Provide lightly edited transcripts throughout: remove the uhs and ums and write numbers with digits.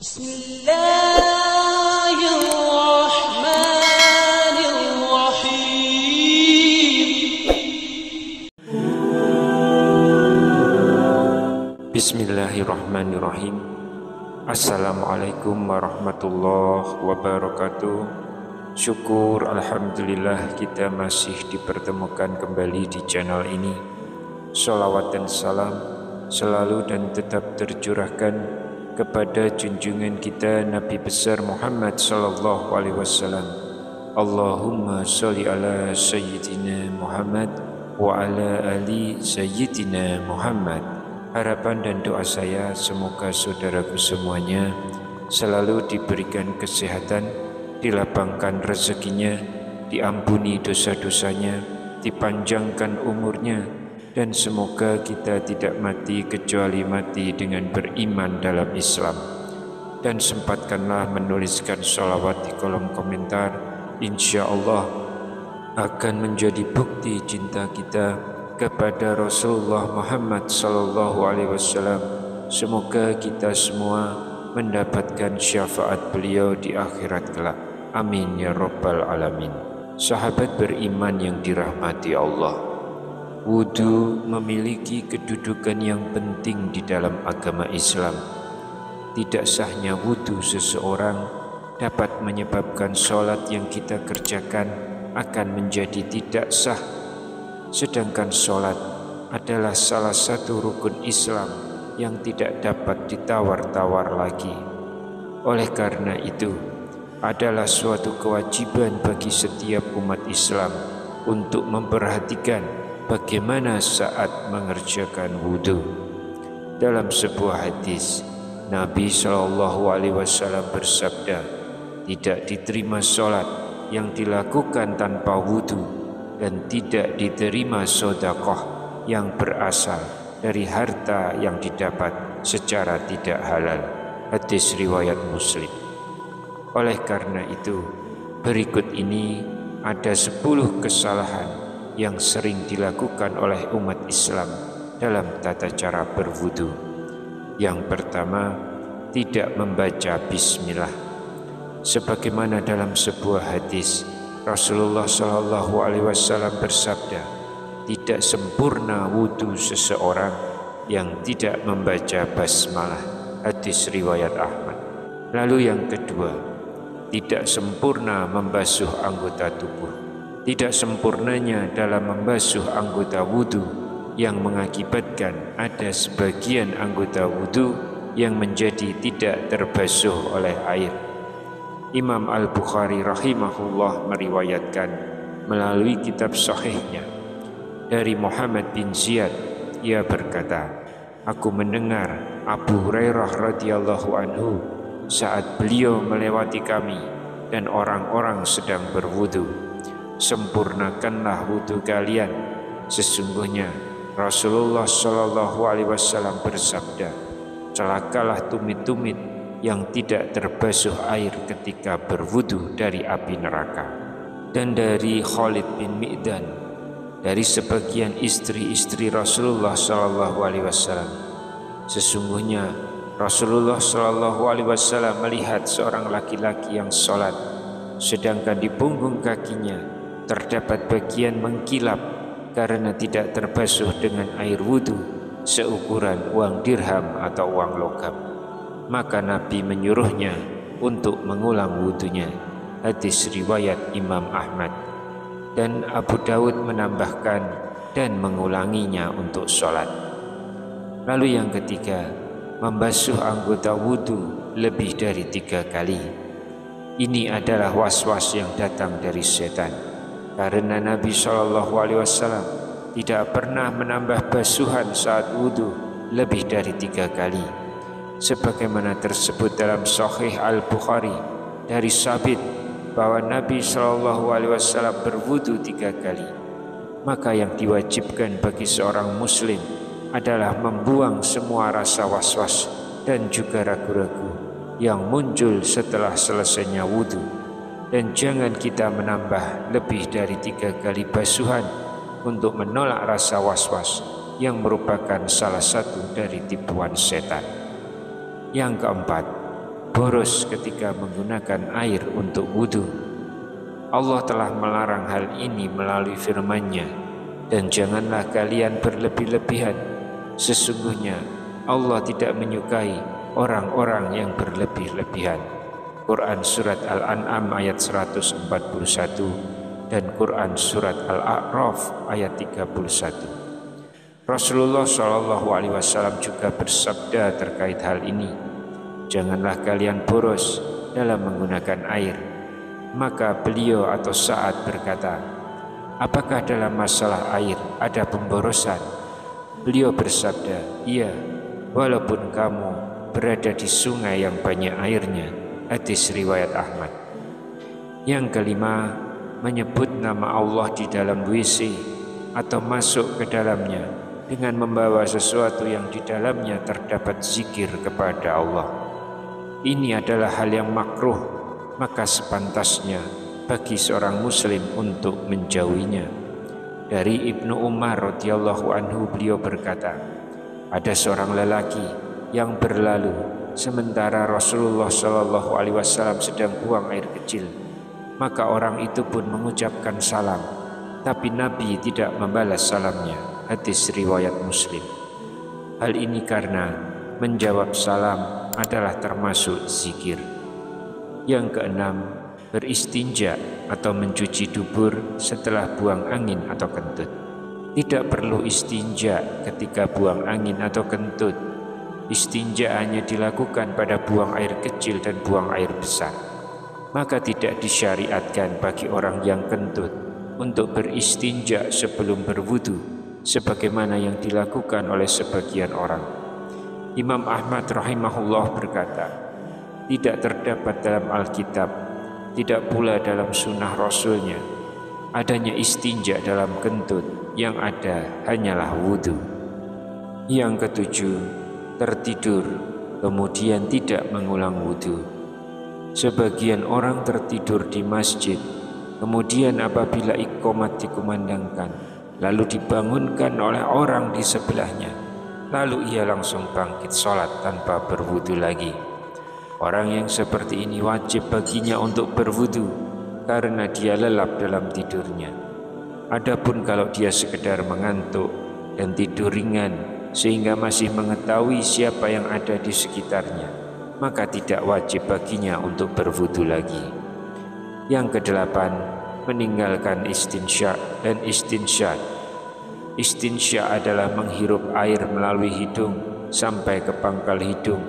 Bismillahirrahmanirrahim. Assalamualaikum warahmatullahi wabarakatuh. Syukur alhamdulillah kita masih dipertemukan kembali di channel ini. Sholawat dan salam selalu dan tetap tercurahkan kepada junjungan kita Nabi besar Muhammad sallallahu alaihi wasallam. Allahumma sholli ala sayyidina Muhammad wa ala ali sayyidina Muhammad. Harapan dan doa saya semoga saudaraku semuanya selalu diberikan kesehatan, dilapangkan rezekinya, diampuni dosa-dosanya, dipanjangkan umurnya, dan semoga kita tidak mati kecuali mati dengan beriman dalam Islam. Dan sempatkanlah menuliskan sholawat di kolom komentar, insya Allah akan menjadi bukti cinta kita kepada Rasulullah Muhammad sallallahu alaihi wasallam. Semoga kita semua mendapatkan syafaat beliau di akhirat kelak. Amin ya rabbal alamin. Sahabat beriman yang dirahmati Allah, wudu memiliki kedudukan yang penting di dalam agama Islam. Tidak sahnya wudu seseorang dapat menyebabkan sholat yang kita kerjakan akan menjadi tidak sah. Sedangkan sholat adalah salah satu rukun Islam yang tidak dapat ditawar-tawar lagi. Oleh karena itu, adalah suatu kewajiban bagi setiap umat Islam untuk memperhatikan bagaimana saat mengerjakan wudu. Dalam sebuah hadis, Nabi SAW bersabda, tidak diterima sholat yang dilakukan tanpa wudu, dan tidak diterima sedekah yang berasal dari harta yang didapat secara tidak halal. Hadis riwayat Muslim. Oleh karena itu, berikut ini ada 10 kesalahan yang sering dilakukan oleh umat Islam dalam tata cara berwudu. Yang pertama, tidak membaca bismillah. Sebagaimana dalam sebuah hadis, Rasulullah sallallahu alaihi wasallam bersabda, tidak sempurna wudu seseorang yang tidak membaca basmalah. Hadis riwayat Ahmad. Lalu yang kedua, tidak sempurna membasuh anggota tubuh. Tidak sempurnanya dalam membasuh anggota wudu yang mengakibatkan ada sebagian anggota wudu yang menjadi tidak terbasuh oleh air. Imam Al-Bukhari rahimahullah meriwayatkan melalui kitab sahihnya dari Muhammad bin Ziyad, ia berkata, aku mendengar Abu Hurairah radhiyallahu anhu saat beliau melewati kami dan orang-orang sedang berwudu, sempurnakanlah wudu kalian, sesungguhnya Rasulullah sallallahu alaihi wasallam bersabda, celakalah tumit-tumit yang tidak terbasuh air ketika berwudu dari api neraka. Dan dari Khalid bin Mi'dan, dari sebagian istri-istri Rasulullah SAW, sesungguhnya Rasulullah SAW melihat seorang laki-laki yang sholat, sedangkan di punggung kakinya terdapat bagian mengkilap karena tidak terbasuh dengan air wudu seukuran uang dirham atau uang logam. Maka Nabi menyuruhnya untuk mengulang wudunya. Hadis riwayat Imam Ahmad. Dan Abu Daud menambahkan dan mengulanginya untuk sholat. Lalu yang ketiga, membasuh anggota wudu lebih dari 3 kali. Ini adalah was-was yang datang dari setan, karena Nabi SAW tidak pernah menambah basuhan saat wudu lebih dari 3 kali. Sebagaimana tersebut dalam Sahih Al-Bukhari dari Sabit bahwa Nabi SAW berwudu 3 kali. Maka yang diwajibkan bagi seorang muslim adalah membuang semua rasa was-was dan juga ragu-ragu yang muncul setelah selesainya wudu, dan jangan kita menambah lebih dari 3 kali basuhan untuk menolak rasa was-was yang merupakan salah satu dari tipuan setan. Yang keempat, boros ketika menggunakan air untuk wudhu. Allah telah melarang hal ini melalui firman-Nya, dan janganlah kalian berlebih-lebihan. Sesungguhnya Allah tidak menyukai orang-orang yang berlebih-lebihan. Quran Surat Al-An'am ayat 141 dan Quran Surat Al-A'raf ayat 31. Rasulullah SAW juga bersabda terkait hal ini, janganlah kalian boros dalam menggunakan air. Maka beliau atau Sa'ad berkata, apakah dalam masalah air ada pemborosan? Beliau bersabda, iya, walaupun kamu berada di sungai yang banyak airnya. Hadis riwayat Ahmad. Yang kelima, menyebut nama Allah di dalam WC atau masuk ke dalamnya dengan membawa sesuatu yang di dalamnya terdapat zikir kepada Allah. Ini adalah hal yang makruh, maka sepantasnya bagi seorang muslim untuk menjauhinya. Dari Ibnu Umar radhiyallahu anhu, beliau berkata, ada seorang lelaki yang berlalu sementara Rasulullah SAW sedang buang air kecil. Maka orang itu pun mengucapkan salam, tapi Nabi tidak membalas salamnya. Hadis riwayat Muslim. Hal ini karena menjawab salam adalah termasuk zikir. Yang keenam, beristinja atau mencuci dubur setelah buang angin atau kentut. Tidak perlu istinja ketika buang angin atau kentut. Istinja hanya dilakukan pada buang air kecil dan buang air besar. Maka tidak disyariatkan bagi orang yang kentut untuk beristinja sebelum berwudu, sebagaimana yang dilakukan oleh sebagian orang. Imam Ahmad rahimahullah berkata, tidak terdapat dalam Alkitab, tidak pula dalam sunnah Rasulnya, adanya istinja dalam kentut, yang ada hanyalah wudu. Yang ketujuh, tertidur, kemudian tidak mengulang wudu. Sebagian orang tertidur di masjid, kemudian apabila iqamat dikumandangkan, lalu dibangunkan oleh orang di sebelahnya, lalu ia langsung bangkit sholat tanpa berwudu lagi. Orang yang seperti ini wajib baginya untuk berwudu karena dia lelap dalam tidurnya. Adapun kalau dia sekedar mengantuk dan tidur ringan sehingga masih mengetahui siapa yang ada di sekitarnya, maka tidak wajib baginya untuk berwudu lagi. Yang kedelapan, meninggalkan istinsya dan istinsyaq. Istinsya adalah menghirup air melalui hidung sampai ke pangkal hidung,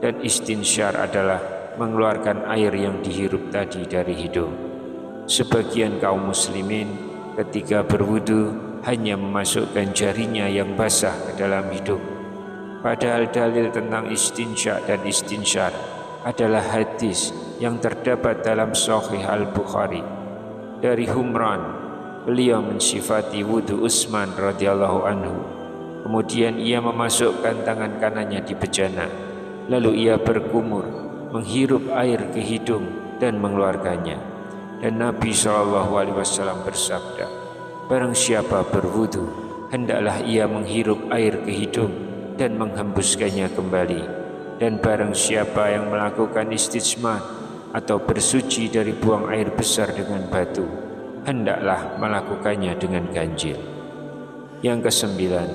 dan istinsyar adalah mengeluarkan air yang dihirup tadi dari hidung. Sebagian kaum muslimin ketika berwudu hanya memasukkan jarinya yang basah ke dalam hidung. Padahal dalil tentang istinsya dan istinsyar adalah hadis yang terdapat dalam Sahih Al-Bukhari. Dari Humran, beliau mensifati wudu Utsman radhiyallahu anhu. Kemudian ia memasukkan tangan kanannya di bejana, lalu ia berkumur, menghirup air ke hidung dan mengeluarkannya. Dan Nabi SAW bersabda, barang siapa berwudu, hendaklah ia menghirup air ke hidung dan menghembuskannya kembali. Dan barang siapa yang melakukan istisma atau bersuci dari buang air besar dengan batu, hendaklah melakukannya dengan ganjil. Yang kesembilan,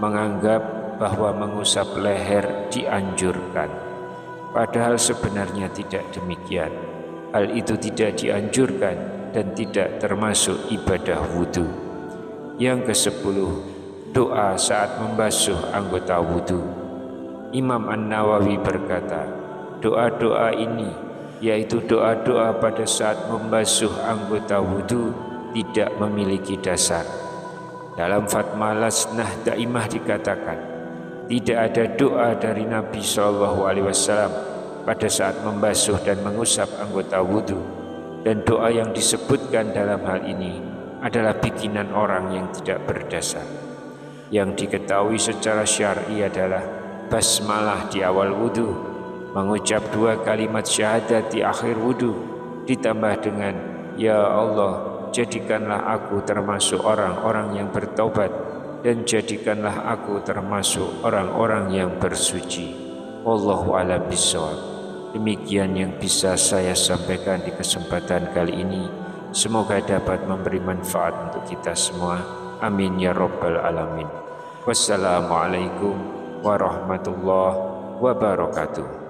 menganggap bahwa mengusap leher dianjurkan, padahal sebenarnya tidak demikian. Hal itu tidak dianjurkan dan tidak termasuk ibadah wudu. Yang kesepuluh, doa saat membasuh anggota wudu. Imam An-Nawawi berkata, doa-doa ini, yaitu doa-doa pada saat membasuh anggota wudu, tidak memiliki dasar. Dalam Fatma Lasnah Daimah dikatakan, tidak ada doa dari Nabi SAW pada saat membasuh dan mengusap anggota wudu, dan doa yang disebutkan dalam hal ini adalah bikinan orang yang tidak berdasar. Yang diketahui secara syar'i adalah basmalah di awal wudu, mengucap 2 kalimat syahadat di akhir wudu, ditambah dengan ya Allah, jadikanlah aku termasuk orang-orang yang bertobat, dan jadikanlah aku termasuk orang-orang yang bersuci. Wallahu a'lam bishawab. Demikian yang bisa saya sampaikan di kesempatan kali ini. Semoga dapat memberi manfaat untuk kita semua. Amin ya rabbal alamin. Wassalamualaikum warahmatullahi wabarakatuh.